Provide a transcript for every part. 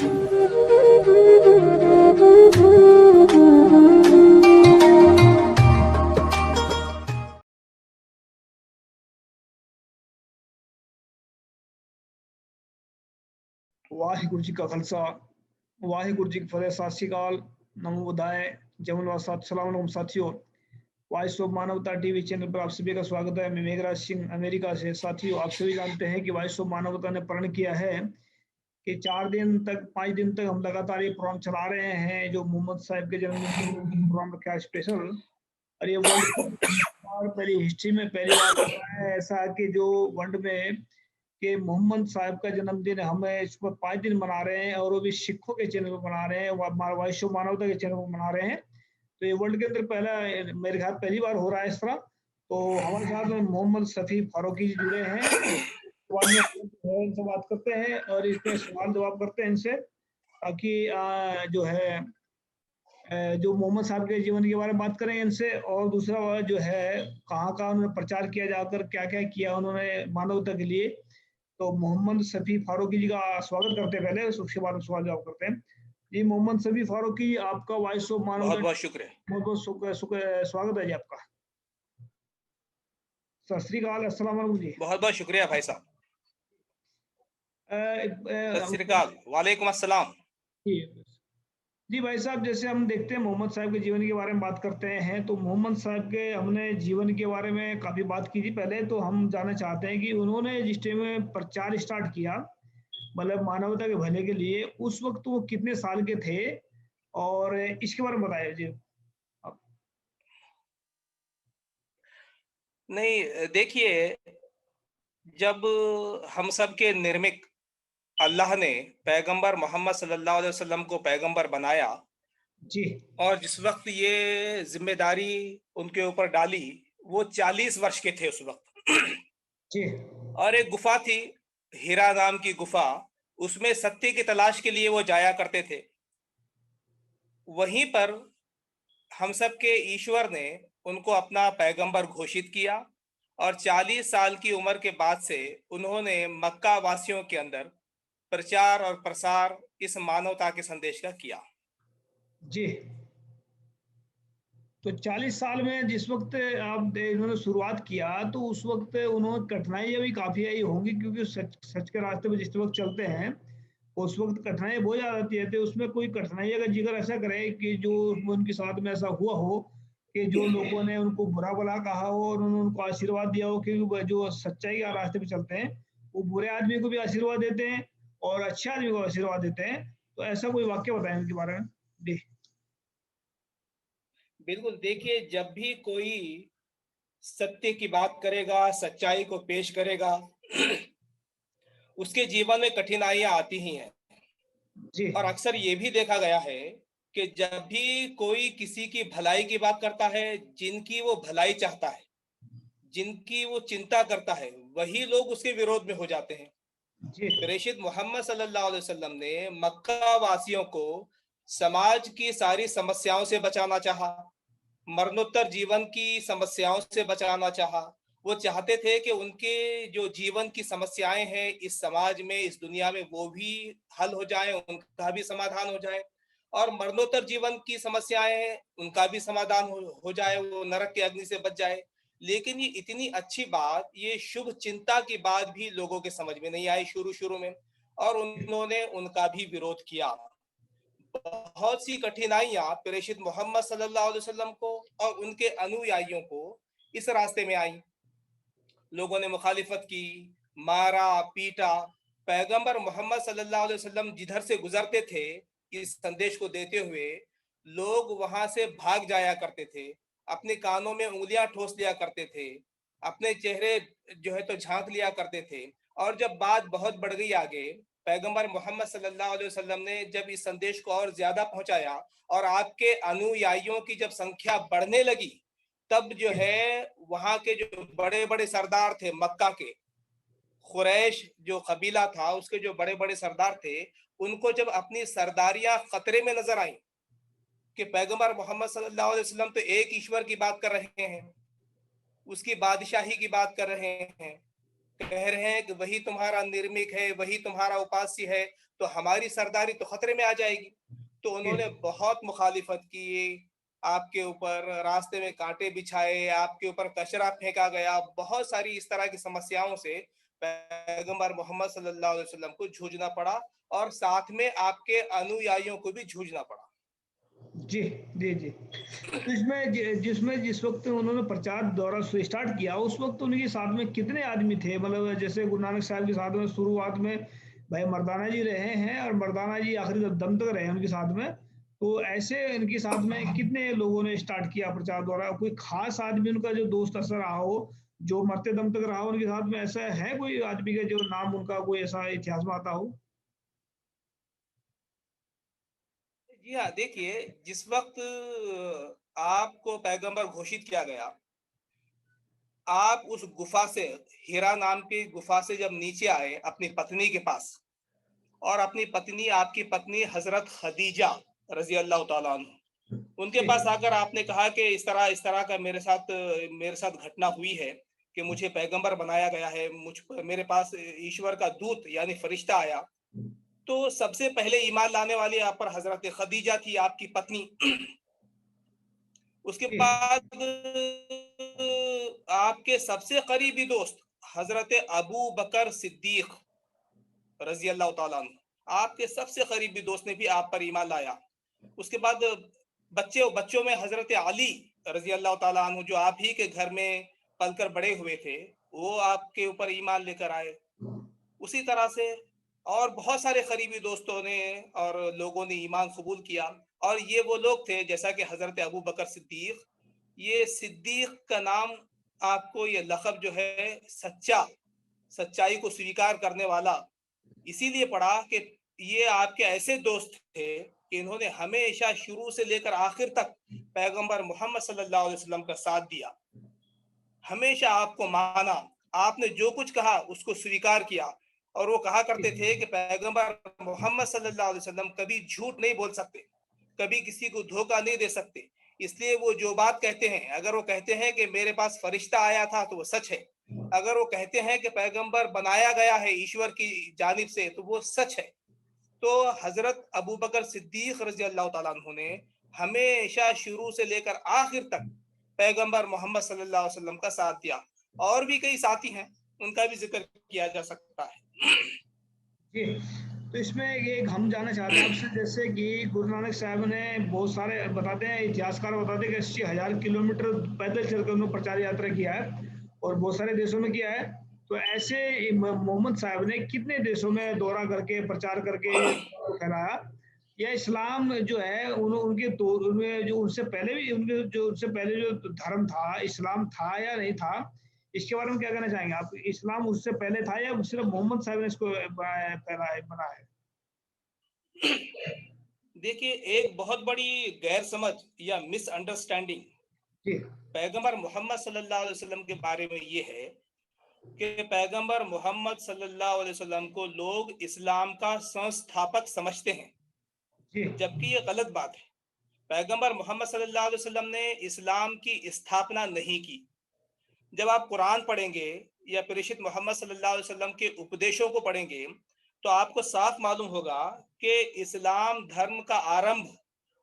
वाहिगुरु जी का खालसा वाहिगुरु जी की फतेह। सत श्री अकाल, नमो बुद्धाय, जय माता, सलाम अलैकुम साथियों। वॉइस ऑफ मानवता टीवी चैनल पर आप सभी का स्वागत है। मैं मेघराज सिंह अमेरिका से। साथियों, आप सभी जानते हैं कि वॉइस ऑफ मानवता ने प्रण किया है कि 5 दिन तक हम लगातार ये प्रोग्राम चला रहे हैं, जो मोहम्मद साहब के जन्मदिन पर प्रोग्राम रखा है स्पेशल। और ये वर्ल्ड पहली हिस्ट्री में पहली बार हो रहा है ऐसा कि जो वर्ल्ड में कि मोहम्मद साहब का जन्मदिन हमें इस पर 5 दिन मना रहे हैं, और वो भी सिखों के चैनल पर मना रहे हैं, वैश्व मानवता के चैनल पर मना रहे हैं। तो ये वर्ल्ड के अंदर पहला, मेरे ख्याल पहली बार हो रहा है इस तरह। तो हमारे साथ में मोहम्मद शफी फारूकी जी जुड़े हैं। बाद में इनसे बात करते हैं और इसमें सवाल जवाब करते हैं इनसे, ताकि जो है जो मोहम्मद साहब के जीवन के बारे में बात करेंगे इनसे। और दूसरा जो है कहाँ कहाँ उन्होंने प्रचार किया, जाकर क्या क्या किया उन्होंने मानवता के लिए। तो मोहम्मद शफी फारूकी जी का स्वागत करते हैं पहले, उसके बाद सवाल जवाब करते हैं। जी मोहम्मद शफी फारूकी, आपका वॉइस ऑफ बहुत मानवता बहुत शुक्रिया। बहुत बहुत स्वागत है जी आपका। सत श्री अकाल, अस्सलाम वालेकुम जी। बहुत बहुत शुक्रिया भाई साहब। सत श्री अकाल, वालेकुम अस्सलाम। जी भाई साहब, जैसे हम देखते हैं मोहम्मद साहब के जीवन के बारे में बात करते हैं, तो मोहम्मद साहब के हमने जीवन के बारे में काफ़ी बात की थी पहले। तो हम जानना चाहते हैं कि उन्होंने जिस टाइम में प्रचार स्टार्ट किया, मतलब मानवता के भले के लिए, उस वक्त वो कितने साल के थे, और इसके बारे में बताइए जी आप। नहीं, देखिए, जब हम सब के निर्मिक अल्लाह ने पैगंबर मोहम्मद सल्लल्लाहु अलैहि वसल्लम को पैगंबर बनाया, जी और जिस वक्त ये जिम्मेदारी उनके ऊपर डाली, वो 40 वर्ष के थे उस वक्त। जी और एक गुफा थी, हीरा नाम की गुफा, उसमें सत्य की तलाश के लिए वो जाया करते थे। वहीं पर हम सब के ईश्वर ने उनको अपना पैगंबर घोषित किया, और 40 साल की उम्र के बाद से उन्होंने मक्का वासियों के अंदर प्रचार और प्रसार इस मानवता के संदेश का किया। जी। तो 40 साल में जिस वक्त आप इन्होंने शुरुआत किया, तो उस वक्त उन्होंने कठिनाइयाँ भी काफ़ी आई होंगी, क्योंकि सच सच के रास्ते में जिस वक्त चलते हैं उस वक्त कठिनाई बहुत ज़्यादा आती है। तो उसमें कोई कठिनाइयाँ का जिक्र ऐसा करें कि जो उनके साथ में ऐसा हुआ हो कि जो लोगों ने उनको बुरा भला कहा हो और उन्होंने उनको आशीर्वाद दिया हो, क्योंकि वो जो सच्चाई के रास्ते पे चलते हैं वो बुरे आदमी को भी आशीर्वाद देते हैं और अच्छे आदमी को आशीर्वाद देते हैं। तो ऐसा कोई वाक्य बताएं उनके बारे में जी। बिल्कुल, देखिए, जब भी कोई सत्य की बात करेगा, सच्चाई को पेश करेगा, उसके जीवन में कठिनाइयां आती ही हैं। जी और अक्सर ये भी देखा गया है कि जब भी कोई किसी की भलाई की बात करता है, जिनकी वो भलाई चाहता है, जिनकी वो चिंता करता है, वही लोग उसके विरोध में हो जाते हैं। जी प्रेषित मोहम्मद सल्लल्लाहु अलैहि वसल्लम ने मक्का वासियों को समाज की सारी समस्याओं से बचाना चाहा, मरणोत्तर जीवन की समस्याओं से बचाना चाहा। वो चाहते थे कि उनके जो जीवन की समस्याएं हैं इस समाज में, इस दुनिया में, वो भी हल हो जाए, उनका भी समाधान हो जाए, और मरणोत्तर जीवन की समस्याएं हैं उनका भी समाधान हो जाए, वो नरक के अग्नि से बच जाए। लेकिन ये इतनी अच्छी बात, ये शुभ चिंता की बात भी लोगों के समझ में नहीं आई शुरू शुरू में, और उन्होंने उनका भी विरोध किया। बहुत सी कठिनाइयां प्रेषित मोहम्मद सल्लल्लाहु अलैहि वसल्लम को और उनके अनुयायियों को इस रास्ते में आई। लोगों ने मुखालिफत की, मारा पीटा। पैगंबर मोहम्मद सल्लल्लाहु अलैहि वसल्लम जिधर से गुजरते थे इस संदेश को देते हुए, लोग वहां से भाग जाया करते थे, अपने कानों में उंगलियां ठोस लिया करते थे, अपने चेहरे जो है तो झांक लिया करते थे। और जब बात बहुत बढ़ गई आगे, पैगंबर मोहम्मद सल्लल्लाहु अलैहि वसल्लम ने जब इस संदेश को और ज्यादा पहुंचाया, और आपके अनुयायियों की जब संख्या बढ़ने लगी, तब जो है वहां के जो बड़े बड़े सरदार थे मक्का के, कुरैश जो कबीला था उसके जो बड़े बड़े सरदार थे, उनको जब अपनी सरदारियां खतरे में नजर आई कि पैगंबर मोहम्मद सल्लल्लाहु अलैहि वसल्लम तो एक ईश्वर की बात कर रहे हैं, उसकी बादशाही की बात कर रहे हैं, कह रहे हैं कि वही तुम्हारा निर्मिक है, वही तुम्हारा उपास्य है, तो हमारी सरदारी तो खतरे में आ जाएगी। तो उन्होंने बहुत मुखालिफत की, आपके ऊपर रास्ते में कांटे बिछाए, आपके ऊपर कचरा फेंका गया, बहुत सारी इस तरह की समस्याओं से पैगंबर मोहम्मद सल्लल्लाहु अलैहि वसल्लम को जूझना पड़ा, और साथ में आपके अनुयायियों को भी जूझना पड़ा। जी, जी, जी। तो जिसमें जिस वक़्त उन्होंने प्रचार दौरा स्टार्ट किया, उस वक़्त उनके साथ में कितने आदमी थे? मतलब जैसे गुरु नानक साहब के साथ में शुरुआत में भाई मर्दाना जी रहे हैं और मर्दाना जी आखिरी दम तक रहे हैं उनके साथ में। तो ऐसे इनके साथ में कितने लोगों ने स्टार्ट किया प्रचार दौरा? कोई ख़ास आदमी उनका जो दोस्त ऐसा रहा हो, जो मरते दम तक रहा हो उनके साथ में, ऐसा है कोई आदमी का जो नाम उनका कोई ऐसा इतिहास में आता हो? जी हाँ, देखिए, जिस वक़्त आपको पैगंबर घोषित किया गया, आप उस गुफ़ा से, हिरा नाम की गुफ़ा से जब नीचे आए अपनी पत्नी के पास, और अपनी पत्नी, आपकी पत्नी हज़रत खदीजा रज़ी अल्लाह तआला अन्हा, उनके जी, पास आकर आपने कहा कि इस तरह का मेरे साथ घटना हुई है कि मुझे पैगंबर बनाया गया है, मेरे पास ईश्वर का दूत यानी फरिश्ता आया। तो सबसे पहले ईमान लाने वाली आप पर हज़रत खदीजा थी, आपकी पत्नी। उसके जी, बाद आपके सबसे करीबी दोस्त हज़रत अबू बकर सिद्दीक रज़ी अल्लाह तआला अन्हु, आपके सबसे करीबी दोस्त ने भी आप पर ईमान लाया। उसके बाद बच्चों में हज़रत अली रज़ी अल्लाह तआला अन्हु, जो आप ही के घर में पलकर बड़े हुए थे, वो आपके ऊपर ईमान लेकर आए। उसी तरह से और बहुत सारे करीबी दोस्तों ने और लोगों ने ईमान कबूल किया। और ये वो लोग थे, जैसा कि हज़रत अबू बकर सिद्दीक, ये सिद्दीक का नाम, आपको ये लक़ब जो है सच्चाई को स्वीकार करने वाला, इसीलिए पड़ा कि ये आपके ऐसे दोस्त थे कि इन्होंने हमेशा शुरू से लेकर आखिर तक पैगंबर मोहम्मद सल्लल्लाहु अलैहि वसल्लम का साथ दिया, हमेशा आपको माना, आपने जो कुछ कहा उसको स्वीकार किया। और वो कहा करते थे कि पैगंबर मोहम्मद सल्लल्लाहु अलैहि वसल्लम कभी झूठ नहीं बोल सकते, कभी किसी को धोखा नहीं दे सकते। इसलिए वो जो बात कहते हैं, अगर वो कहते हैं कि मेरे पास फरिश्ता आया था, तो वो सच है। अगर वो कहते हैं कि पैगंबर बनाया गया है ईश्वर की जानिब से, तो वो सच है। तो हजरत अबू बकर सिद्दीक रजी अल्लाह तआला अन्हु ने हमेशा शुरू से लेकर आखिर तक पैगंबर मोहम्मद सल्लल्लाहु अलैहि वसल्लम का साथ दिया। और भी कई साथी हैं, उनका भी जिक्र किया जा सकता है। जी। तो इसमें एक हम जानना चाहते हैं आपसे, जैसे कि गुरु नानक साहब ने बहुत सारे बताते हैं, इतिहासकार बताते हैं कि 80,000 किलोमीटर पैदल चलकर उन्होंने प्रचार यात्रा किया है और बहुत सारे देशों में किया है। तो ऐसे मोहम्मद साहब ने कितने देशों में दौरा करके प्रचार करके को फैलाया? या इस्लाम जो है उनके तो उनमें जो उनसे पहले भी उनके जो उनसे पहले जो धर्म था, इस्लाम था या नहीं था? इसके बारे में क्या कहना चाहेंगे आप? इस्लाम उससे पहले था या सिर्फ मोहम्मद साहब ने इसको फैलाया बना है? देखिए, एक बहुत बड़ी गैर समझ या मिसअंडरस्टैंडिंग जी, पैगंबर मोहम्मद सल्लल्लाहु अलैहि वसल्लम के बारे में ये है कि पैगंबर मोहम्मद सल्लल्लाहु अलैहि वसल्लम को लोग इस्लाम का संस्थापक समझते हैं, जी, जबकि ये गलत बात है। पैगंबर मोहम्मद सल्लल्लाहु अलैहि वसल्लम ने इस्लाम की स्थापना नहीं की। जब आप कुरान पढ़ेंगे या प्रेषित मोहम्मद सल्लल्लाहु अलैहि वसल्लम के उपदेशों को पढ़ेंगे, तो आपको साफ मालूम होगा कि इस्लाम धर्म का आरंभ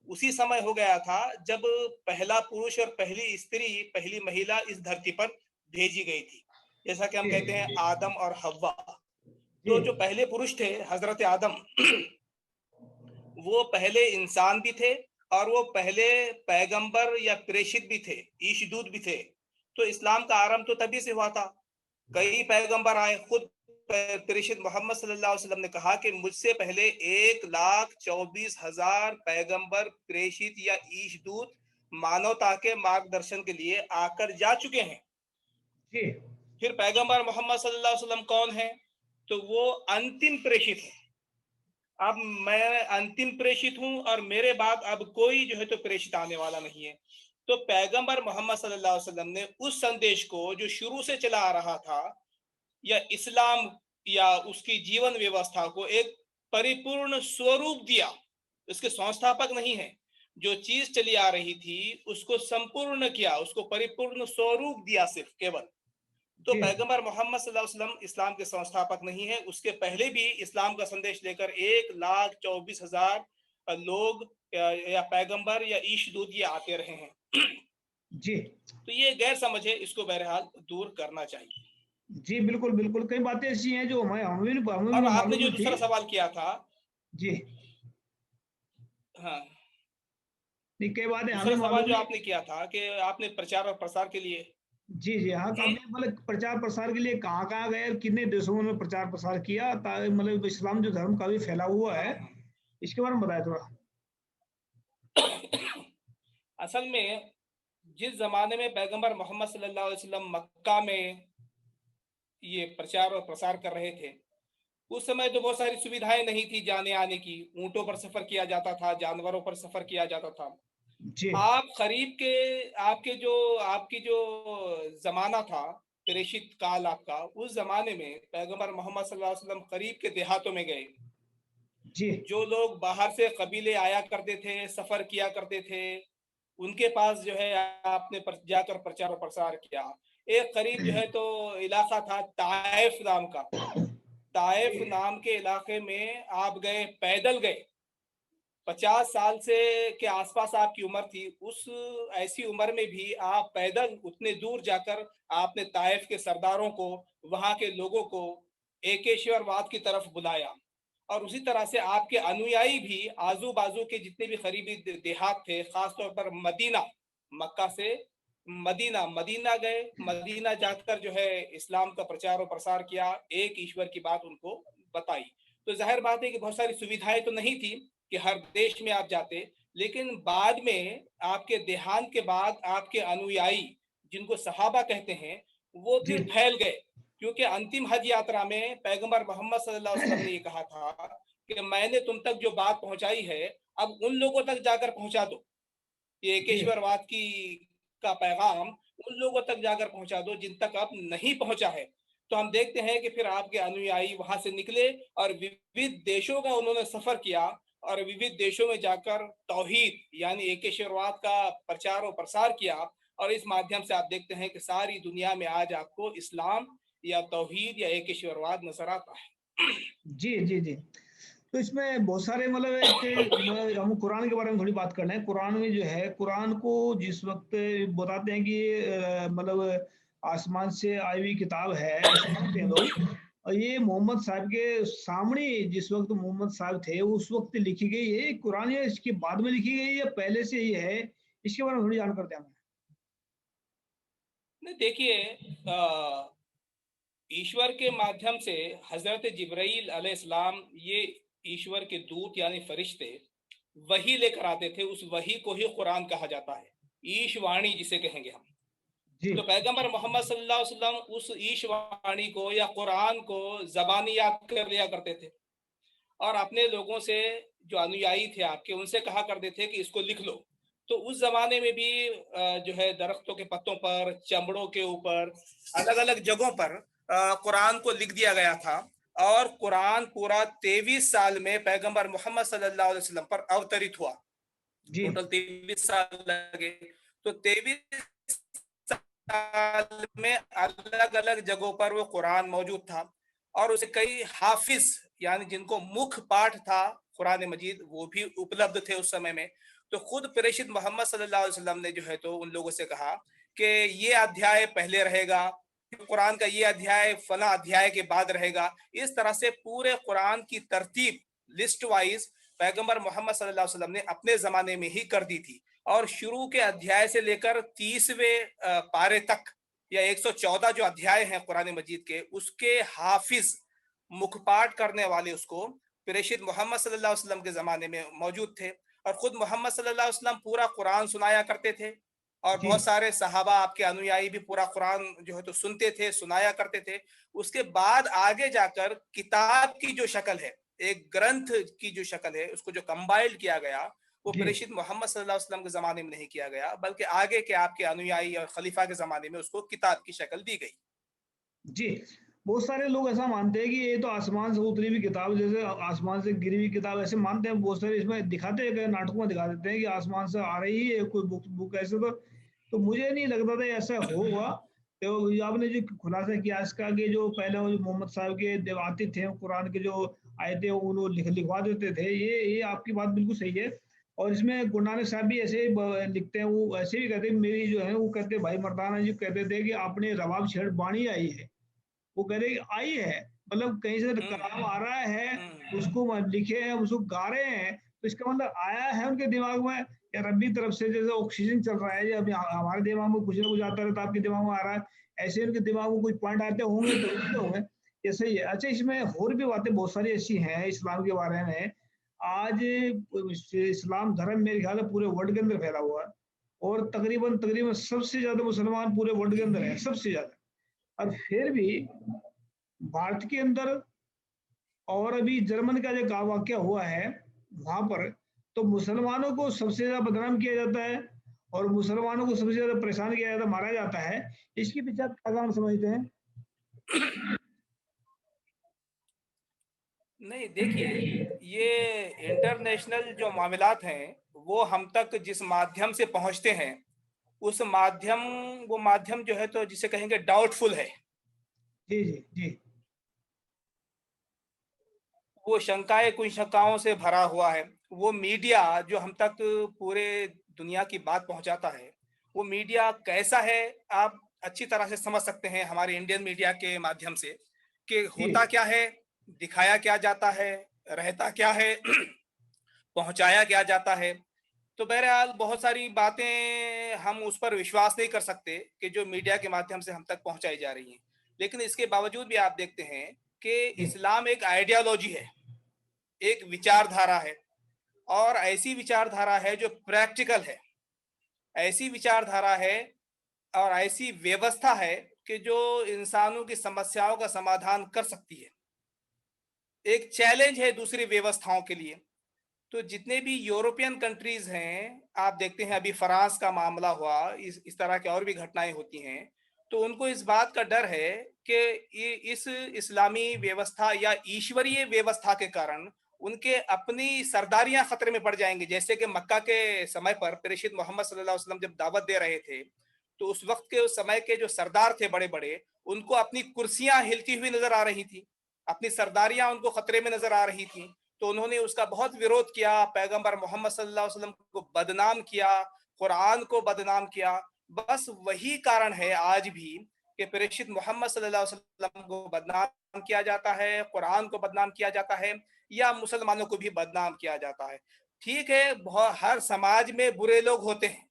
उसी समय हो गया था जब पहला पुरुष और पहली स्त्री, पहली महिला इस धरती पर भेजी गई थी। जैसा कि हम जी, कहते हैं आदम और हव्वा। जी, तो जो पहले पुरुष थे हजरत आदम, वो पहले इंसान भी थे और वो पहले पैगंबर या प्रेषित भी थे, ईशदूत भी थे। तो इस्लाम का आरंभ तो तभी से हुआ था। कई पैगंबर आए, खुद प्रेषित मोहम्मद सल्लल्लाहु अलैहि वसल्लम ने कहा कि मुझसे पहले 1,24,000 पैगंबर, प्रेषित या ईशदूत मानवता के मार्गदर्शन के लिए आकर जा चुके हैं। जी, फिर पैगंबर मोहम्मद सल्लल्लाहु अलैहि वसल्लम कौन है? तो वो अंतिम प्रेषित है। अब मैं अंतिम प्रेषित हूं और मेरे बाद अब कोई जो है तो प्रेषित आने वाला नहीं है। तो पैगंबर मोहम्मद सल्लल्लाहु अलैहि वसल्लम ने उस संदेश को जो शुरू से चला आ रहा था, या इस्लाम या उसकी जीवन व्यवस्था को एक परिपूर्ण स्वरूप दिया। इसके संस्थापक नहीं है, जो चीज चली आ रही थी उसको संपूर्ण किया, उसको परिपूर्ण स्वरूप दिया सिर्फ केवल। तो जी पैगंबर मोहम्मद सल्लल्लाहु अलैहि वसल्लम इस्लाम के संस्थापक नहीं है, उसके पहले भी इस्लाम का संदेश लेकर 1,24,000 लोग या पैगंबर या ईशदूत ये आते रहे हैं। जी तो ये गैर समझ है, इसको बहरहाल दूर करना चाहिए। जी, बिल्कुल बिल्कुल, कई बातें ऐसी हैं जो हमें और भी आपने मालूम जो नहीं थी। दूसरा सवाल किया था, जी, हाँ, नहीं, कई बातें हमें दूसरा सवाल मालूम जो नहीं। आपने किया था कि आपने प्रचार और प्रसार के लिए, जी जी हाँ, हम्म, आपने मतलब प्रचार प्रसार के लिए कहाँ कहाँ गए और कितने देशों में प्रचार प्रसार किया, मतलब इस्लाम जो धर्म काफी फैला हुआ हाँ है, हाँ। इसके बारे में बताया थोड़ा। असल में जिस जमाने में पैगंबर मोहम्मद सल्लल्लाहु अलैहि वसल्लम मक्का में ये प्रचार और प्रसार कर रहे थे, उस समय तो बहुत सारी सुविधाएं नहीं थी जाने आने की। ऊंटों पर सफर किया जाता था, जानवरों पर सफर किया जाता था। जी आप करीब के आपकी जो जमाना था, प्रेषित काल आपका, उस जमाने में पैगंबर मोहम्मद सल्लल्लाहु अलैहि वसल्लम करीब के देहातों में गए। जी जो लोग बाहर से कबीले आया करते थे, सफर किया करते थे, उनके पास जो है आपने जाकर प्रचार और प्रसार किया। एक करीब जो है तो इलाका था ताइफ नाम का, ताइफ जी नाम के इलाके में आप गए, पैदल गए। 50 साल से के आसपास आपकी उम्र थी, उस ऐसी उम्र में भी आप पैदल उतने दूर जाकर आपने ताइफ के सरदारों को, वहां के लोगों को एकेश्वरवाद की तरफ बुलाया। और उसी तरह से आपके अनुयायी भी आजू बाजू के जितने भी करीबी देहात थे, खासतौर पर मदीना, मक्का से मदीना मदीना गए, मदीना जाकर जो है इस्लाम का प्रचार और प्रसार किया, एक ईश्वर की बात उनको बताई। तो जाहिर बात है कि बहुत सारी सुविधाएं तो नहीं थी कि हर देश में आप जाते, लेकिन बाद में आपके देहांत के बाद आपके अनुयायी, जिनको सहाबा कहते हैं, वो जी फिर फैल गए। क्योंकि अंतिम हज यात्रा में पैगंबर मोहम्मद सल्लल्लाहु अलैहि वसल्लम ने ये कहा था कि मैंने तुम तक जो बात पहुंचाई है, अब उन लोगों तक जाकर पहुंचा दो। ये जी एकेश्वरवाद की का पैगाम उन लोगों तक जाकर पहुंचा दो जिन तक अब नहीं पहुंचा है। तो हम देखते हैं कि फिर आपके अनुयायी वहां से निकले और विविध देशों का उन्होंने सफर किया, और विविध देशों में जाकर तौहीद यानी एकेश्वरवाद का प्रचार और प्रसार किया। और इस माध्यम से आप देखते हैं कि सारी दुनिया में आज आपको इस्लाम या तौहीद या एकेश्वरवाद नजर आता है। जी जी जी, तो इसमें बहुत सारे मतलब हम कुरान के बारे में थोड़ी बात करना है। कुरान में जो है, कुरान को जिस वक्त बताते हैं कि मतलब आसमान से आई हुई किताब है, ऐसा मानते हैं लोग। और ये मोहम्मद साहब के सामने जिस वक्त मोहम्मद साहब थे उस वक्त लिखी गई है कुरान, या इसके बाद में लिखी गई है, पहले से ही है, इसके बारे में थोड़ी जानकारी दें हमें। नहीं, देखिए, ईश्वर के माध्यम से हजरत जिब्राइल अलैहिस्सलाम, ये ईश्वर के दूत यानी फरिश्ते वही लेकर आते थे। उस वही को ही कुरान कहा जाता है, ईशवाणी जिसे कहेंगे हम। जी तो पैगंबर मोहम्मद सल्लल्लाहु अलैहि वसल्लम उस ईशवाणी को या कुरान को जबानी याद कर लिया करते थे, और अपने लोगों से, जो अनुयायी थे आपके, उनसे कहा करते थे कि इसको लिख लो। तो उस जमाने में भी जो है दरख्तों के पत्तों पर, चमड़ों के ऊपर, अलग अलग जगहों पर कुरान को लिख दिया गया था। और कुरान पूरा 23 साल में पैगंबर मोहम्मद सल्लल्लाहु अलैहि वसल्लम पर अवतरित हुआ। जी टोटल 23 साल लगे। तो 23 साल में अलग अलग जगहों पर वो कुरान मौजूद था। और उसे कई हाफिज यानी जिनको मुख पाठ था कुरान मजीद, वो भी उपलब्ध थे उस समय में। तो खुद प्रेषित मोहम्मद सल्लल्लाहु अलैहि वसल्लम ने जो है तो उन लोगों से कहा कि ये अध्याय पहले रहेगा, कुरान का ये अध्याय फला अध्याय के बाद रहेगा। इस तरह से पूरे कुरान की तरतीब लिस्ट वाइज पैगंबर मोहम्मद सल्लल्लाहु अलैहि वसल्लम ने अपने जमाने में ही कर दी थी। और शुरू के अध्याय से लेकर 30वें पारे तक, या 114 जो अध्याय हैं कुरान मजीद के, उसके हाफिज, मुखपाठ करने वाले, उसको प्रेषित मोहम्मद सल्लल्लाहु अलैहि वसल्लम के जमाने में मौजूद थे। और खुद मोहम्मद सल्लल्लाहु अलैहि वसल्लम पूरा कुरान सुनाया करते थे। और जी बहुत सारे सहाबा आपके अनुयायी भी पूरा कुरान जो है तो सुनते थे, सुनाया करते थे। उसके बाद आगे जाकर किताब की जो शक्ल है, एक ग्रंथ की जो शक्ल है, उसको जो कंपाइल्ड किया गया, वो जी प्रेषित मोहम्मद सल्लल्लाहु अलैहि वसल्लम के जमाने में नहीं किया गया, बल्कि आगे के आपके अनुयायी और खलीफा के जमाने में उसको किताब की शक्ल दी गई। जी, बहुत सारे लोग ऐसा मानते हैं कि ये तो आसमान से उतरी हुई किताब, जैसे आसमान से गिरी हुई किताब ऐसे मानते हैं। बहुत सारे इसमें दिखाते हैं, नाटकों में दिखा देते हैं कि आसमान से आ रही है कोई बुक बुक ऐसे। तो मुझे नहीं लगता था ऐसा होगा। तो ये आपने जो खुलासा किया इसका कि जो पहले वो जो मोहम्मद साहब के देवाती थे कुरान के जो आयतें उनको लिखवा देते थे, ये आपकी बात बिल्कुल सही है। और इसमें गुरु नानक साहब भी ऐसे लिखते हैं, वो ऐसे भी कहते हैं, मेरी जो है वो कहते हैं, भाई मर्दाना जी कहते थे कि आपने रवाब छेड़ बाणी आई है, वो कह रहे आई है, मतलब कहीं से कलाम आ रहा है, उसको लिखे हैं, उसको गा रहे हैं, तो इसका मतलब आया है उनके दिमाग में, या रब की तरफ से जैसे ऑक्सीजन चल रहा है, या अभी हमारे दिमाग में कुछ ना कुछ आता रहता है, आपके दिमाग में आ रहा है, ऐसे उनके दिमाग में कुछ पॉइंट आते होंगे तो इसलिए होंगे। ये सही है। अच्छा, इसमें और भी बातें बहुत सारी ऐसी हैं इस्लाम के बारे में। आज इस्लाम धर्म मेरे ख्याल में पूरे वर्ल्ड के अंदर फैला हुआ है, और तकरीबन तकरीबन सबसे ज्यादा मुसलमान पूरे वर्ल्ड के अंदर है, सबसे ज्यादा। और फिर भी भारत के अंदर, और अभी जर्मन का जो वाक्य हुआ है वहां पर, तो मुसलमानों को सबसे ज्यादा बदनाम किया जाता है, और मुसलमानों को सबसे ज्यादा परेशान किया जाता, मारा जाता है। इसके पीछे आप क्या कारण समझते हैं? नहीं, देखिए, ये इंटरनेशनल जो मामलात हैं वो हम तक जिस माध्यम से पहुंचते हैं, उस माध्यम वो माध्यम जो है तो जिसे कहेंगे डाउटफुल है। जी जी जी। वो शंकाएं कुछ शंकाओं से भरा हुआ है। वो मीडिया जो हम तक पूरे दुनिया की बात पहुंचाता है, वो मीडिया कैसा है, आप अच्छी तरह से समझ सकते हैं हमारे इंडियन मीडिया के माध्यम से कि जी होता क्या है, दिखाया क्या जाता है, रहता क्या है, पहुंचाया क्या जाता है। तो बहरहाल बहुत सारी बातें हम उस पर विश्वास नहीं कर सकते कि जो मीडिया के माध्यम से हम तक पहुंचाई जा रही हैं। लेकिन इसके बावजूद भी आप देखते हैं कि जी इस्लाम एक आइडियोलॉजी है, एक विचारधारा है, और ऐसी विचारधारा है जो प्रैक्टिकल है, ऐसी विचारधारा है और ऐसी व्यवस्था है कि जो इंसानों की समस्याओं का समाधान कर सकती है। एक चैलेंज है दूसरी व्यवस्थाओं के लिए। तो जितने भी यूरोपियन कंट्रीज हैं, आप देखते हैं अभी फ्रांस का मामला हुआ, इस तरह की और भी घटनाएं होती हैं, तो उनको इस बात का डर है कि ये इस इस्लामी व्यवस्था या ईश्वरीय व्यवस्था के कारण उनके अपनी सरदारियां खतरे में पड़ जाएंगी। जैसे कि मक्का के समय पर प्रेषित मोहम्मद सल्लल्लाहु अलैहि वसल्लम जब दावत दे रहे थे, तो उस वक्त के उस समय के जो सरदार थे बड़े बड़े, उनको अपनी कुर्सियां हिलती हुई नजर आ रही थी, अपनी सरदारियां उनको खतरे में नजर आ रही थी। तो उन्होंने उसका बहुत विरोध किया, पैगंबर मोहम्मद सल्लल्लाहु अलैहि वसल्लम को बदनाम किया, कुरान को बदनाम किया। बस वही कारण है आज भी कि प्रेषित मोहम्मद सल्लल्लाहु अलैहि वसल्लम को बदनाम किया जाता है, कुरान को बदनाम किया जाता है, या मुसलमानों को भी बदनाम किया जाता है। ठीक है, बहुत हर समाज में बुरे लोग होते हैं,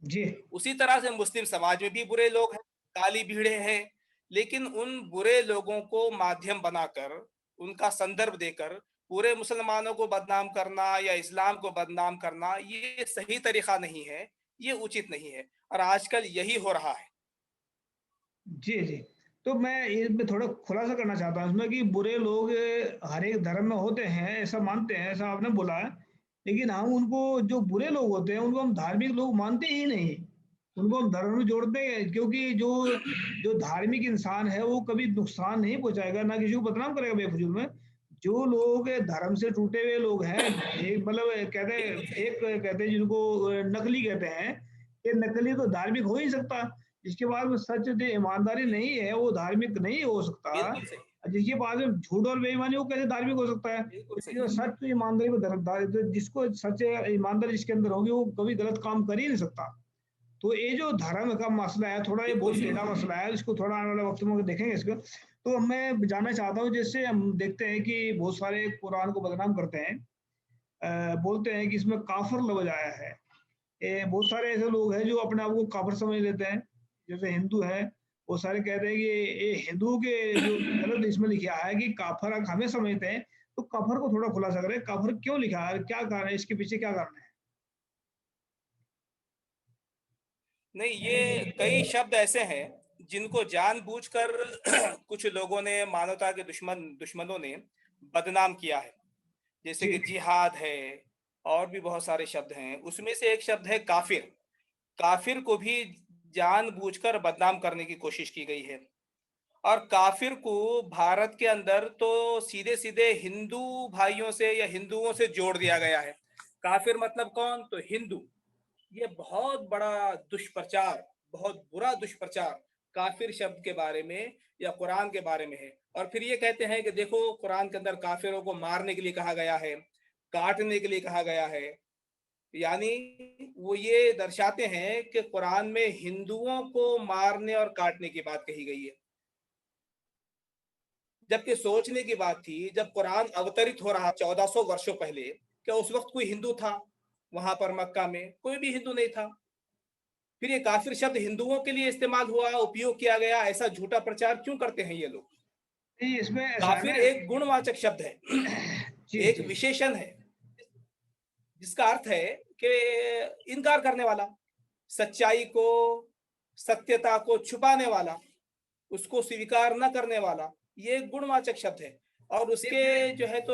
जी उसी तरह से मुस्लिम समाज में भी बुरे लोग हैं, काली भीड़े हैं। लेकिन उन बुरे लोगों को माध्यम बनाकर, उनका संदर्भ देकर पूरे मुसलमानों को बदनाम करना या इस्लाम को बदनाम करना, ये सही तरीका नहीं है, ये उचित नहीं है, और आजकल यही हो रहा है। जी जी। तो मैं इसमें थोड़ा खुलासा करना चाहता हूँ इसमें कि बुरे लोग हर एक धर्म में होते हैं, ऐसा मानते हैं, ऐसा आपने बोला है। लेकिन हम उनको, जो बुरे लोग होते हैं उनको हम धार्मिक लोग मानते ही नहीं, उनको हम धर्म में जोड़ते हैं, क्योंकि जो जो धार्मिक इंसान है वो कभी नुकसान नहीं पहुंचाएगा, ना किसी को बदनाम करेगा बेफजूल में। जो लोग धर्म से टूटे हुए लोग हैं, एक मतलब कहते हैं, बिल्कुल सही। एक कहते हैं जिनको नकली कहते हैं, ये नकली तो धार्मिक हो ही सकता। जिसके पास में सच जो ईमानदारी नहीं है वो धार्मिक नहीं हो सकता। बिल्कुल सही। जिसके पास में झूठ और बेईमानी वो कैसे धार्मिक हो सकता है? बिल्कुल क्योंकि सही। वो सच तो ईमानदारी में तो जिसको सच ईमानदारी जिसके अंदर होगी वो कभी गलत काम कर ही नहीं सकता। तो ये जो धर्म का मसला है, थोड़ा ये बिल्कुल बहुत सही। टेढ़ा मसला है, इसको थोड़ा आने वाले वक्त में देखेंगे इसको। तो मैं जानना चाहता हूँ, जैसे हम देखते हैं कि बहुत सारे कुरान को बदनाम करते हैं, बोलते हैं कि इसमें काफर लफ्ज आया है। बहुत सारे ऐसे लोग हैं जो अपने आप को काफिर समझ लेते हैं, जैसे हिंदू हैं, वो सारे कहते हैं कि ये हिंदुओं के जो गलत इसमें लिखा है कि काफर हमें समझते हैं। तो काफर को थोड़ा खुलासा करें, काफर क्यों लिखा है, क्या कारण है, इसके पीछे क्या कारण नहीं, ये कई शब्द ऐसे हैं जिनको जानबूझकर कुछ लोगों ने, मानवता के दुश्मनों ने बदनाम किया है। जैसे है? कि जिहाद है, और भी बहुत सारे शब्द हैं। उसमें से एक शब्द है काफिर। काफिर को भी जानबूझकर बदनाम करने की कोशिश की गई है। और काफिर को भारत के अंदर तो सीधे सीधे हिंदू भाइयों से या हिंदुओं से जोड़ दिया गया है। काफिर मतलब कौन? तो हिंदू। ये बहुत बड़ा दुष्प्रचार, बहुत बुरा दुष्प्रचार काफिर शब्द के बारे में या कुरान के बारे में है। और फिर ये कहते हैं कि देखो कुरान के अंदर काफिरों को मारने के लिए कहा गया है, काटने के लिए कहा गया है। यानी वो ये दर्शाते हैं कि कुरान में हिंदुओं को मारने और काटने की बात कही गई है। जबकि सोचने की बात थी, जब कुरान अवतरित हो रहा 1400 वर्षों पहले, क्या उस वक्त कोई हिंदू था? वहां पर मक्का में कोई भी हिंदू नहीं था। फिर ये काफिर शब्द हिंदुओं के लिए इस्तेमाल हुआ, उपयोग किया गया, ऐसा झूठा प्रचार क्यों करते हैं ये लोग? नहीं, इसमें ऐसा है काफिर ना। एक गुणवाचक शब्द है, जी एक जी। विशेषण है, जिसका अर्थ है कि इनकार करने वाला, सच्चाई को, सत्यता को छुपाने वाला, उसको स्वीकार न करने वाला, ये एक गुणवाचक शब्द है। और उसके जो है तो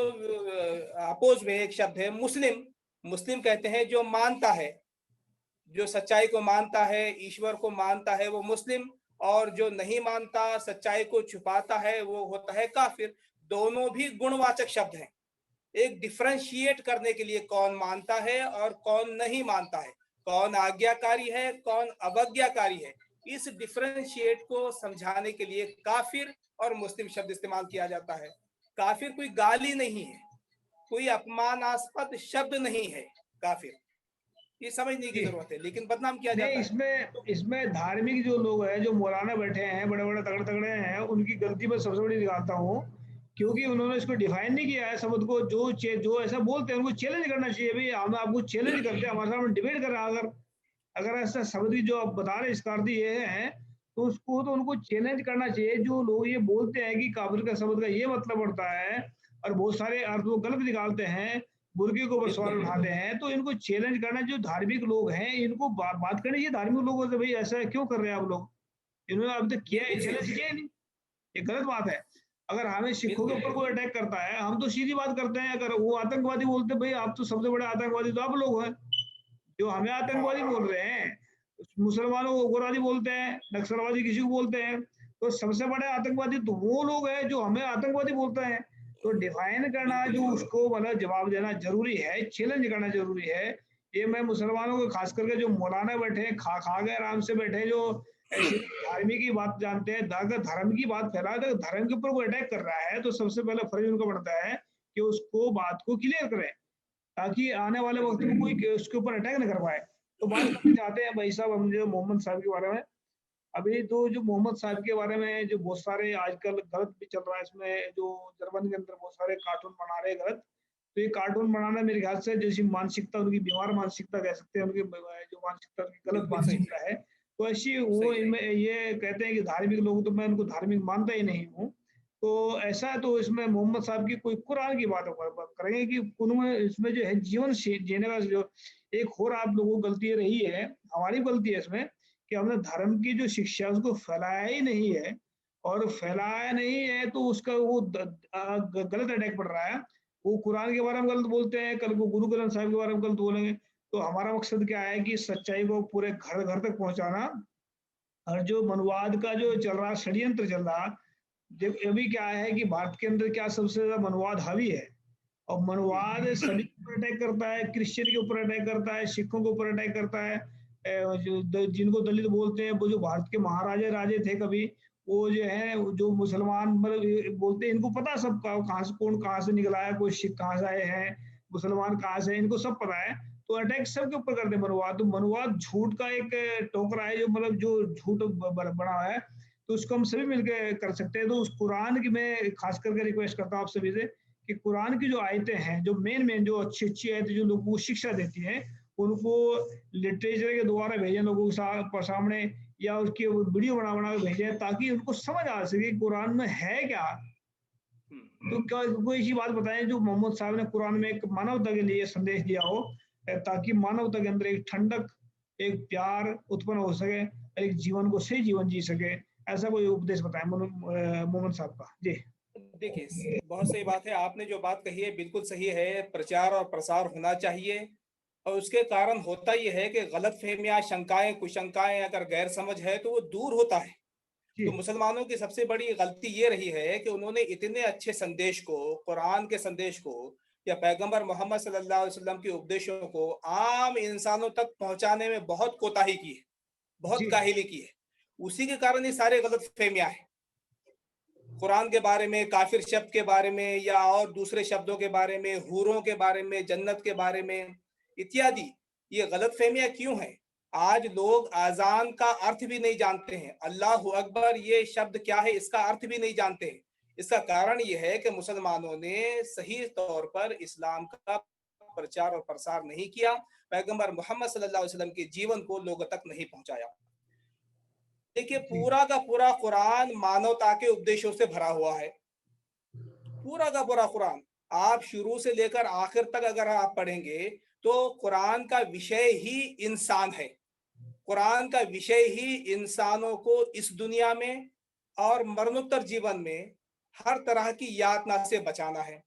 अपोज में एक शब्द है मुस्लिम। मुस्लिम कहते हैं जो मानता है, जो सच्चाई को मानता है, ईश्वर को मानता है, वो मुस्लिम। और जो नहीं मानता, सच्चाई को छुपाता है, वो होता है काफिर। दोनों भी गुणवाचक शब्द हैं, एक डिफरेंशिएट करने के लिए कौन मानता है और कौन नहीं मानता है, कौन आज्ञाकारी है, कौन अवज्ञाकारी है। इस डिफरेंशिएट को समझाने के लिए काफिर और मुस्लिम शब्द इस्तेमाल किया जाता है। काफिर कोई गाली नहीं है, कोई अपमानास्पद शब्द नहीं है काफिर, ये समझने की जी। जरूरत है, लेकिन बदनाम किया नहीं, जाता है। इसमें तो इसमें धार्मिक जो लोग हैं, जो मौलाना बैठे हैं, बड़े बड़े तगड़े तगड़े हैं, उनकी गलती मैं सबसे बड़ी निकालता हूँ, क्योंकि उन्होंने इसको डिफाइन नहीं किया है शब्द को। जो ऐसा बोलते हैं उनको चैलेंज करना चाहिए। भाई हम आपको चैलेंज करते हैं, हमारे सामने डिबेट कर रहा है। अगर अगर ऐसा शब्द की जो आप बता रहे इसका ये है, तो उसको तो उनको चैलेंज करना चाहिए। जो लोग ये बोलते हैं कि काबिल का शब्द का ये मतलब पड़ता है और बहुत सारे अर्थ वो गलत निकालते हैं, बुर्के को ऊपर सवाल बिल्कुल उठाते हैं, तो इनको चैलेंज करना। जो धार्मिक लोग हैं इनको बात करनी चाहिए धार्मिक लोगों से, भाई ऐसा क्यों कर रहे हैं आप लोग? इन्होंने अब तक किया है, बिल्कुल सही, चैलेंज किया ही नहीं। ये गलत बात है। अगर हमें सिखों के बिल्कुल ऊपर कोई अटैक करता है, हम तो सीधी बात करते हैं। अगर वो आतंकवादी बोलते हैं, भाई आप तो सबसे बड़े आतंकवादी तो आप लोग हैं जो हमें आतंकवादी हाँ, बोल रहे हैं। मुसलमानों को उग्रवादी बोलते हैं, नक्सलवादी किसी को बोलते हैं, तो सबसे बड़े आतंकवादी तो वो लोग हैं जो हमें आतंकवादी बोलते हैं। तो डिफाइन करना, बिल्कुल जो उसको मतलब जवाब देना जरूरी है, चैलेंज करना जरूरी है। ये मैं मुसलमानों को खास करके जो मौलाना बैठे हैं, खा खा के आराम से बैठे हैं, जो ऐसी धार्मिक की बात जानते हैं, अगर धर्म की बात फैला तो धर्म के ऊपर कोई अटैक कर रहा है, तो सबसे पहले फर्ज उनका बनता है कि उसको बात को क्लियर करें, ताकि आने वाले वक्त में कोई उसके ऊपर अटैक न कर पाए। तो बात करना चाहते हैं भाई साहब हम जो मोहम्मद साहब के बारे में। अभी तो जो मोहम्मद साहब के बारे में जो बहुत सारे आजकल गलत भी चल रहा है, इसमें जो जर्मन के अंदर बहुत सारे कार्टून बना रहे हैं गलत। तो ये कार्टून बनाना मेरे ख्याल से जैसी मानसिकता, उनकी बीमार मानसिकता कह सकते हैं, उनकी जो मानसिकता उनकी गलत बिल्कुल सही, मानसिकता है। तो ऐसी वो सही, इनमें ये कहते हैं कि धार्मिक लोग, तो मैं उनको धार्मिक मानता ही नहीं हूँ। तो ऐसा है, तो इसमें मोहम्मद साहब की कोई कुरान की बात करेंगे कि उनमें इसमें जो है जीवन जीने का जो एक और आप लोगों को गलती रही है, हमारी गलती है इसमें, कि हमने धर्म की जो शिक्षा है उसको फैलाया ही नहीं है। और फैलाया नहीं है तो उसका वो गलत अटैक पड़ रहा है। वो कुरान के बारे में गलत बोलते हैं, कल को गुरु ग्रंथ साहिब के बारे में गलत बोलेंगे। तो हमारा मकसद क्या है कि सच्चाई को पूरे घर घर तक पहुंचाना। और जो मनवाद का जो चल रहा षड्यंत्र चल रहा, जब अभी क्या है कि भारत के अंदर क्या सबसे ज्यादा मनवाद हावी है। और मनवाद सभी के ऊपर अटैक करता है, क्रिश्चियन के ऊपर अटैक करता है, सिखों के ऊपर अटैक करता है। जिनको दलित बोलते हैं, वो जो भारत के महाराजे राजे थे कभी, वो जो है जो मुसलमान मतलब बोलते हैं, इनको पता सब कहाँ से कौन कहाँ से निकला है, कोई सिख कहाँ से आए हैं, मुसलमान कहाँ से, इनको सब पता है। तो अटैक सबके ऊपर करते हैं मनवाद। तो मनवाद झूठ का एक टोकरा है, जो मतलब जो झूठ बना है, तो उसको हम सभी मिलकर कर सकते हैं। तो उस कुरान की मैं खास करके रिक्वेस्ट करता हूँ आप सभी से कि कुरान की जो आयतें हैं, जो मेन जो अच्छी अच्छी आयतें जो लोगों को शिक्षा देती हैं, उनको लिटरेचर के द्वारा भेजें लोगों के सामने, या उसकी वीडियो बना बना के भेजें, ताकि उनको समझ आ सके कुरान में है क्या। तो क्या कोई ऐसी बात बताएं जो मोहम्मद साहब ने कुरान में एक मानवता के लिए संदेश दिया हो, ताकि मानवता के अंदर एक ठंडक, एक प्यार उत्पन्न हो सके, एक जीवन को सही जीवन जी सके। ऐसा कोई उपदेश बताएं मोहम्मद साहब का। जी देखिए, बहुत सही बात है, आपने जो बात कही है बिल्कुल सही है। प्रचार और प्रसार होना चाहिए, और उसके कारण होता ये है कि गलतफहमियां, शंकाएं, कुशंकाएं, अगर गैर समझ है तो वो दूर होता है। जी तो मुसलमानों की सबसे बड़ी गलती ये रही है कि उन्होंने इतने अच्छे संदेश को, कुरान के संदेश को, या पैगंबर मोहम्मद सल्लल्लाहु अलैहि वसल्लम के उपदेशों को आम इंसानों तक पहुंचाने में बहुत कोताही की है, बहुत जी काहिली की है। उसी के कारण ये सारे गलत फहमियां हैं। कुरान के बारे में, काफिर शब्द के बारे में, या और दूसरे शब्दों के बारे में, हूरों के बारे में, जन्नत के बारे में इत्यादि, ये गलत फहमियां क्यों हैं? आज लोग आजान का अर्थ भी नहीं जानते हैं, अल्लाहु अकबर ये शब्द क्या है इसका अर्थ भी नहीं जानते हैं। इसका कारण ये है कि मुसलमानों ने सही तौर पर इस्लाम का प्रचार और प्रसार नहीं किया, पैगंबर मोहम्मद सल्लल्लाहु अलैहि वसल्लम के जीवन को लोगों तक नहीं पहुंचाया। देखिए, जी पूरा का पूरा कुरान मानवता के उपदेशों से भरा हुआ है। पूरा का पूरा कुरान आप शुरू से लेकर आखिर तक अगर आप पढ़ेंगे तो कुरान का विषय ही इंसान है। कुरान का विषय ही इंसानों को इस दुनिया में और मरणोत्तर जीवन में हर तरह की यातना से बचाना है।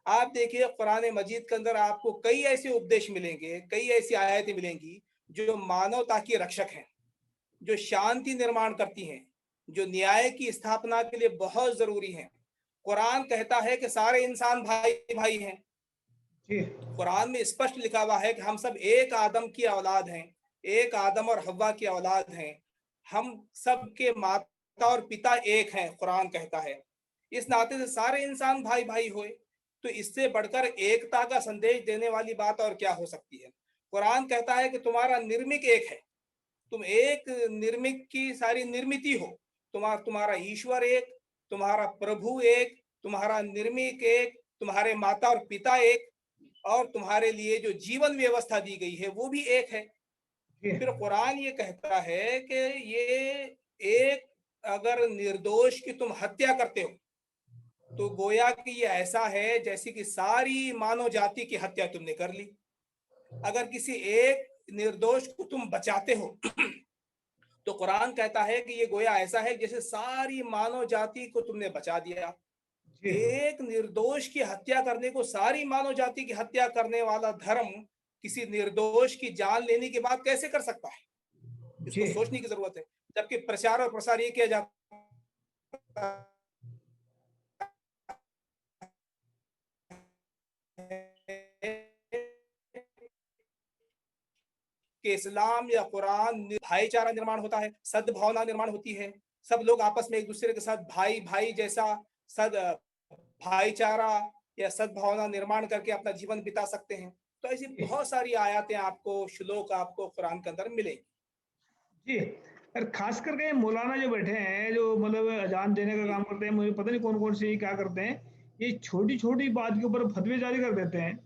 आप देखिए, कुरान मजीद के अंदर आपको कई ऐसे उपदेश मिलेंगे, कई ऐसी आयतें मिलेंगी जो मानवता की रक्षक हैं, जो शांति निर्माण करती हैं, जो न्याय की स्थापना के लिए बहुत जरूरी हैं। कुरान कहता है कि सारे इंसान भाई भाई हैं। जी कुरान में स्पष्ट लिखा हुआ है कि हम सब एक आदम की औलाद हैं, एक आदम और हव्वा की औलाद हैं, हम सब के माता और पिता एक हैं, कुरान कहता है। इस नाते से सारे इंसान भाई भाई हुए, तो इससे बढ़कर एकता का संदेश देने वाली बात और क्या हो सकती है? कुरान कहता है कि तुम्हारा निर्मिक एक है, तुम एक निर्मिक की सारी निर्मिति हो, तुम्हारा ईश्वर एक, तुम्हारा प्रभु एक, तुम्हारा निर्मिक एक, तुम्हारे माता और पिता एक, और तुम्हारे लिए जो जीवन व्यवस्था दी गई है वो भी एक है। जी फिर कुरान ये कहता है कि ये एक, अगर निर्दोष की तुम हत्या करते हो तो गोया कि ये ऐसा है जैसे कि सारी मानव जाति की हत्या तुमने कर ली। अगर किसी एक निर्दोष को तुम बचाते हो तो कुरान कहता है कि ये गोया ऐसा है जैसे सारी मानव जाति को तुमने बचा दिया। जी एक निर्दोष की हत्या करने को सारी मानव जाति की हत्या करने वाला धर्म किसी निर्दोष की जान लेने की बात कैसे कर सकता है? जी इसको सोचने की जरूरत है। जबकि प्रचार और प्रसार ये किया जाता है कि इस्लाम या कुरान भाईचारा निर्माण होता है, सद्भावना निर्माण होती है, सब लोग आपस में एक दूसरे के साथ भाई भाई जैसा सद भाईचारा या सद्भावना निर्माण करके अपना जीवन बिता सकते हैं। तो ऐसी जी बहुत सारी आयतें आपको, श्लोक आपको कुरान के अंदर मिलेंगी। जी। और खास करके ये मौलाना जो बैठे हैं, जो मतलब अजान देने का जी काम करते हैं, मुझे पता नहीं कौन कौन से ये क्या करते हैं, ये छोटी छोटी बात के ऊपर फतवे जारी कर देते हैं।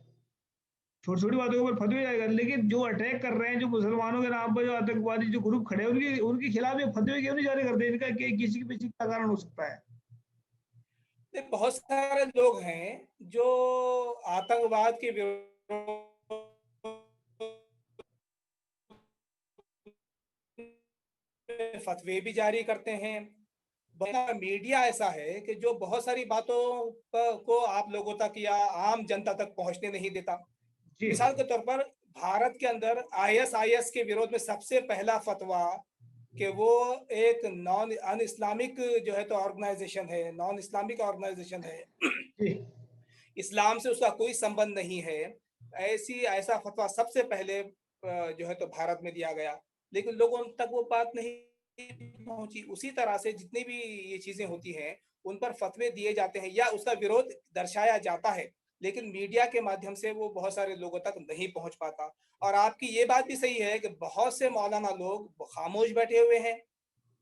छोटी छोटी बातों के ऊपर फतवे जारी कर, लेकिन जो अटैक कर रहे हैं, जो मुसलमानों के नाम पर जो आतंकवादी जो ग्रुप खड़े हैं, उनके उनके खिलाफ ये फतवे क्यों नहीं जारी करते? इनका किसी के पीछे क्या कारण हो सकता है? बहुत सारे लोग हैं जो आतंकवाद के विरोध में फतवे भी जारी करते हैं। मीडिया ऐसा है कि जो बहुत सारी बातों को आप लोगों तक या आम जनता तक पहुंचने नहीं देता। जी मिसाल के तौर पर भारत के अंदर आईएसआईएस के विरोध में सबसे पहला फतवा कि वो एक नॉन अन इस्लामिक जो है तो ऑर्गेनाइजेशन है, नॉन इस्लामिक ऑर्गेनाइजेशन है, जी इस्लाम से उसका कोई संबंध नहीं है, ऐसा फतवा सबसे पहले जो है तो भारत में दिया गया। लेकिन लोगों तक वो बात नहीं पहुंची। उसी तरह से जितनी भी ये चीजें होती हैं उन पर फतवे दिए जाते हैं या उसका विरोध दर्शाया जाता है, लेकिन मीडिया के माध्यम से वो बहुत सारे लोगों तक नहीं पहुंच पाता। और आपकी ये बात भी सही है कि बहुत से मौलाना लोग खामोश बैठे हुए हैं,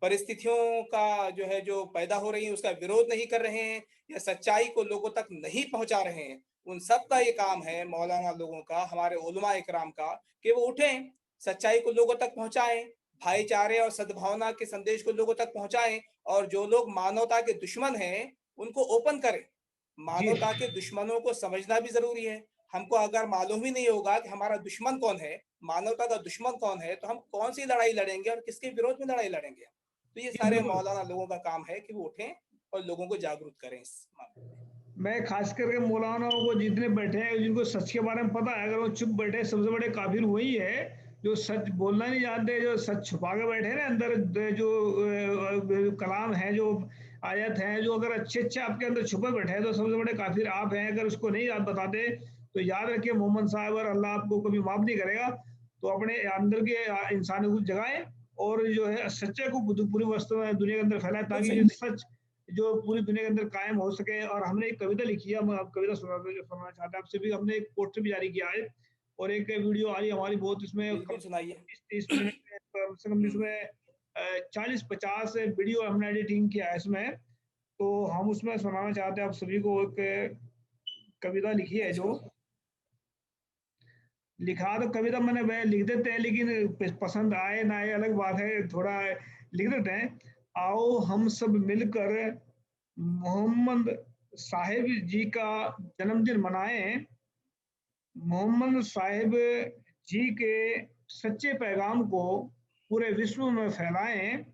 परिस्थितियों का जो है जो पैदा हो रही है उसका विरोध नहीं कर रहे हैं या सच्चाई को लोगों तक नहीं पहुंचा रहे हैं। उन सब का ये काम है, मौलाना लोगों का, हमारे उलमा इकराम का, कि वो उठें, सच्चाई को लोगों तक पहुंचाएं, भाईचारे और सद्भावना के संदेश को लोगों तक पहुंचाएं, और जो लोग मानवता के दुश्मन हैं उनको ओपन करें। जी मानवता के दुश्मनों को समझना भी जरूरी है। हमको अगर मालूम ही नहीं होगा कि हमारा दुश्मन कौन है, मानवता का दुश्मन कौन है, तो हम कौन सी लड़ाई लड़ेंगे और किसके विरोध में लड़ाई लड़ेंगे? तो ये जी सारे बिल्कुल। मौलाना लोगों का काम है कि वो उठें और लोगों को जागरूक करें इस मामले में। मैं खास करके मौलानाओं को जितने बैठे हैं, जिनको सच के बारे में पता है, अगर वो चुप बैठे, सबसे बड़े काफिर वही है जो सच बोलना नहीं जानते, जो सच छुपा के बैठे हैं ना अंदर, जो कलाम है, जो आयत है, जो अगर अच्छे अच्छे आपके अंदर छुपे बैठे हैं, तो सबसे बड़े काफिर आप हैं। अगर उसको नहीं याद बताते तो याद रखिए, मोहम्मद साहब और अल्लाह आपको कभी माफ नहीं करेगा। तो अपने अंदर के इंसान को जगाएं और जो है सच्चे को पूरी वस्तु में दुनिया के अंदर फैलाए, ताकि सही। ये सच जो पूरी दुनिया के अंदर कायम हो सके। और हमने एक कविता लिखी है, मैं आप कविता सुनाना चाहते हैं आपसे भी। हमने एक पोस्टर भी जारी किया है और एक वीडियो आ रही है हमारी, बहुत इसमें बिल्कुल सुनाइए। 30 मिनट में कम से कम हम्म। इसमें 40-50 वीडियो हमने एडिटिंग किया है इसमें। तो हम उसमें सुनाना चाहते हैं आप सभी को, एक कविता लिखी है जो, अच्छा। लिखा तो कविता मैंने वह लिख देते हैं, लेकिन पसंद आए ना आए अलग बात है, थोड़ा लिख देते हैं। आओ हम सब मिलकर मोहम्मद साहिब जी का जन्मदिन मनाएं, मोहम्मद साहिब जी के सच्चे पैगाम को पूरे विश्व में फैलाएं,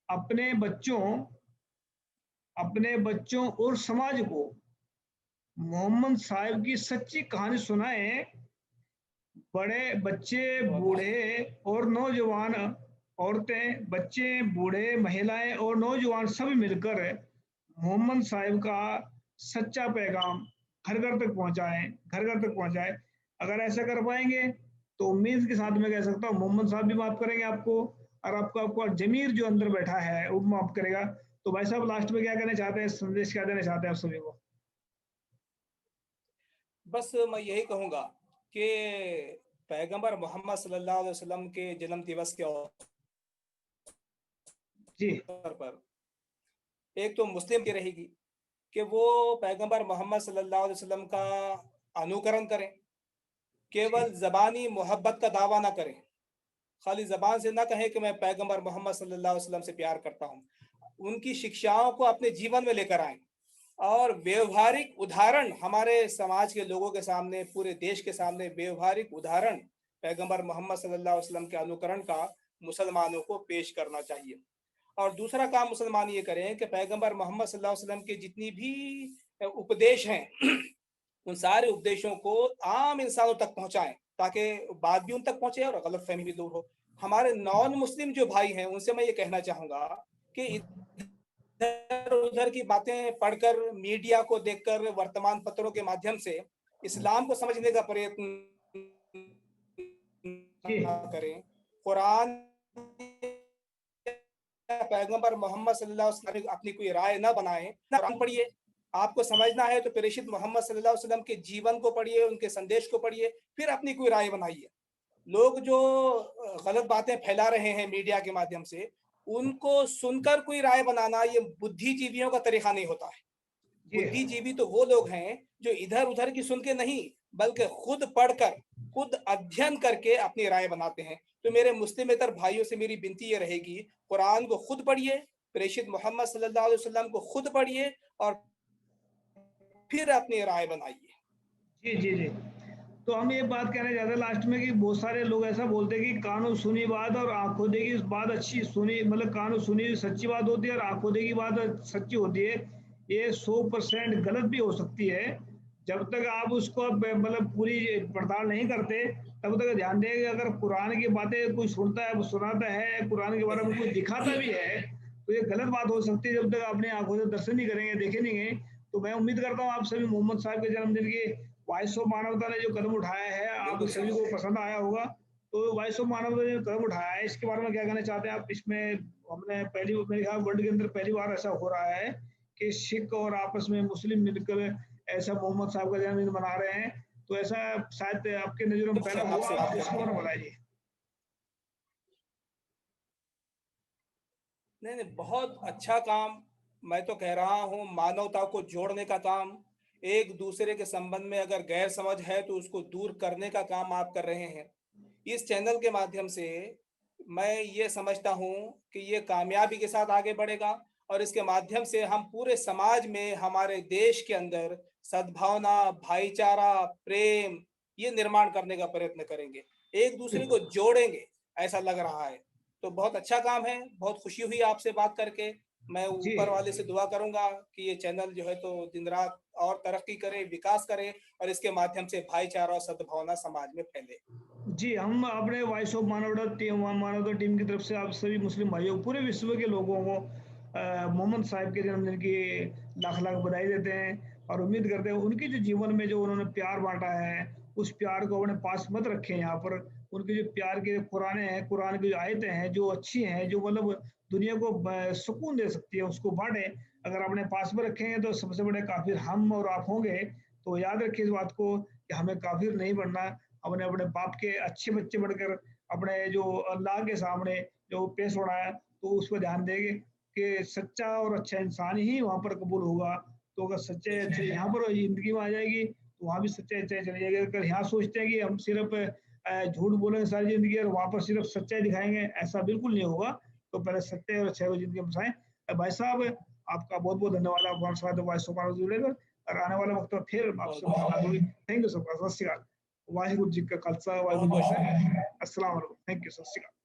अपने बच्चों अपने बच्चों और समाज को मोहम्मद साहिब की सच्ची कहानी सुनाएं। बड़े बच्चे, बहुत बूढ़े और नौजवान, औरतें, बच्चे, बूढ़े, महिलाएं और नौजवान सब मिलकर मोहम्मद साहिब का सच्चा पैगाम घर घर तक पहुंचाएं, घर घर तक पहुंचाएं। अगर ऐसा कर पाएंगे तो उम्मीद के साथ मैं कह सकता हूँ मोहम्मद साहब भी माफ करेंगे आपको, और आपका जमीर जो अंदर बैठा है वो माफ करेगा। तो भाई साहब लास्ट में क्या कहना चाहते हैं, संदेश क्या देना चाहते हैं आप सभी को? बस मैं यही कहूंगा कि पैगंबर मोहम्मद सल्लल्लाहु अलैहि वसल्लम के जन्म दिवस के जी अवसर पर एक तो मुस्लिम की रहेगी कि वो पैगंबर मोहम्मद सल्लल्लाहु अलैहि वसल्लम का अनुकरण करें, जी केवल ज़बानी मोहब्बत का दावा ना करें, खाली ज़बान से ना कहें कि मैं पैगंबर मोहम्मद सल्लल्लाहु अलैहि वसल्लम से प्यार करता हूँ। उनकी शिक्षाओं को अपने जीवन में लेकर आएं और व्यवहारिक उदाहरण हमारे समाज के लोगों के सामने, पूरे देश के सामने व्यवहारिक उदाहरण पैगंबर मोहम्मद सल्लल्लाहु अलैहि वसल्लम के अनुकरण का मुसलमानों को पेश करना चाहिए। और दूसरा काम मुसलमान ये करें कि पैगंबर मोहम्मद सल्लल्लाहु अलैहि वसल्लम के जितनी भी उपदेश हैं उन सारे उपदेशों को आम इंसानों तक पहुंचाएं, ताकि बात भी उन तक पहुंचे और गलतफहमी भी दूर हो। हमारे नॉन मुस्लिम जो भाई हैं उनसे मैं ये कहना चाहूंगा कि इधर उधर की बातें पढ़कर, मीडिया को देखकर, वर्तमान पत्रों के माध्यम से इस्लाम को समझने का प्रयत्न जी ना करें। कुरान, पैगंबर मोहम्मद सल्लल्लाहु अलैहि वसल्लम अपनी कोई राय ना बनाएं, कुरान पढ़िए। आपको समझना है तो प्रेषित मोहम्मद सल्लल्लाहु अलैहि वसल्लम के जीवन को पढ़िए, उनके संदेश को पढ़िए, फिर अपनी कोई राय बनाइए। लोग जो गलत बातें फैला रहे हैं मीडिया के माध्यम से, उनको सुनकर कोई राय बनाना ये बुद्धिजीवियों का तरीका नहीं होता है। जी बुद्धिजीवी तो वो लोग हैं जो इधर उधर की सुन के नहीं, बल्कि खुद पढ़कर, खुद अध्ययन करके अपनी राय बनाते हैं। तो मेरे मुस्लिमेतर भाइयों से मेरी विनती ये रहेगी, कुरान को खुद पढ़िए, प्रेषित मोहम्मद सल्लल्लाहु अलैहि वसल्लम को खुद पढ़िए और फिर अपनी राय बनाइए। जी जी जी। तो हम ये बात कहना चाहते हैं लास्ट में कि बहुत सारे लोग ऐसा बोलते हैं कि कानों सुनी बात और आंखों देखी बात अच्छी सुनी, मतलब कानों सुनी सच्ची बात होती है और आंखों देखी बात सच्ची होती है। ये 100% गलत भी हो सकती है। जब तक आप उसको मतलब पूरी पड़ताल नहीं करते, तब तक ध्यान दें कि अगर कुरान की बातें कोई सुनता है, सुनाता है, कुरान के बारे में कोई दिखाता भी है, तो ये गलत बात हो सकती है जब तक अपने आंखों से दर्शन नहीं करेंगे, देखे नहीं गए। तो मैं उम्मीद करता हूँ आप सभी मोहम्मद साहब के जन्मदिन की वॉइस ऑफ मानवता ने जो कदम उठाया है आप बिल्कुल सभी सही। को पसंद आया होगा। तो वॉइस ऑफ मानवता ने जो कदम उठाया है इसके बारे में क्या कहना चाहते हैं आप? इसमें हमने पहली, मेरे ख्याल वर्ल्ड के अंदर पहली बार ऐसा हो रहा है कि सिख और आपस में मुस्लिम मिलकर ऐसा मोहम्मद साहब का जन्मदिन मना रहे हैं। तो ऐसा शायद आपके नजरों में खुश पहला है हुआ, आपसे बात आप इसके करके। बारे में बताइए। नहीं नहीं, बहुत अच्छा काम। मैं तो कह रहा हूँ मानवता को जोड़ने का काम, एक दूसरे के संबंध में अगर गैर समझ है तो उसको दूर करने का काम आप कर रहे हैं। इस चैनल के माध्यम से मैं ये समझता हूँ कि ये कामयाबी के साथ आगे बढ़ेगा और इसके माध्यम से हम पूरे समाज में, हमारे देश के अंदर सद्भावना, भाईचारा, प्रेम, ये निर्माण करने का प्रयत्न करेंगे, एक दूसरे को जोड़ेंगे, ऐसा लग रहा है। तो बहुत अच्छा काम है, बहुत खुशी हुई आपसे बात करके। मैं जी ऊपर वाले से दुआ करूंगा कि ये चैनल जो है तो दिन रात और तरक्की करे, विकास करे और इसके माध्यम से भाईचारा और सद्भावना समाज में फैले। जी, हम अपने वॉइस ऑफ मानवता टीम की तरफ से आप सभी मुस्लिम भाइयों, पूरे विश्व के लोगों को मोहम्मद साहिब के जन्मदिन की लाख लाख बधाई देते हैं और उम्मीद करते हैं उनके जो जीवन में जो उन्होंने प्यार बांटा है, उस प्यार को अपने पास मत रखें यहाँ पर, उनके जो प्यार के कुरान हैं, कुरान की जो आयतें हैं जो अच्छी हैं, जो मतलब दुनिया को सुकून दे सकती है, उसको बांटें। अगर अपने पास में रखेंगे तो सबसे बड़े काफिर हम और आप होंगे। तो याद रखिए इस बात को कि हमें काफिर नहीं बनना, हमने अपने बाप के अच्छे बच्चे बनकर अपने जो अल्लाह के सामने जो पेश होना है, तो उस पर ध्यान देंगे कि सच्चा और अच्छा इंसान ही वहाँ पर कबूल होगा। तो अगर सच्चे अच्छे यहाँ पर जिंदगी में आ जाएगी तो वहाँ भी सच्चाई अच्छाई चली जाएगी। अगर यहाँ सोचते हैं कि हम सिर्फ झूठ बोलेंगे सारी जिंदगी और वहाँ पर सिर्फ सच्चाई दिखाएंगे, ऐसा बिल्कुल नहीं होगा। तो पहले सच्चाई और अच्छाई को जिंदगी में बसाएं। भाई साहब, आपका बहुत बहुत धन्यवाद। आप हमारे साथ वॉइस ऑफ आर्ट जुड़ेगा और आने वाले वक्त में फिर आपसे मुलाकात होगी। थैंक यू सबका, सत श्री अकाल। वाहिगुरु जी का खालसा, वाहिगुरु जी का फतेह। अस्सलाम वालेकुम। थैंक यू, सत श्री अकाल।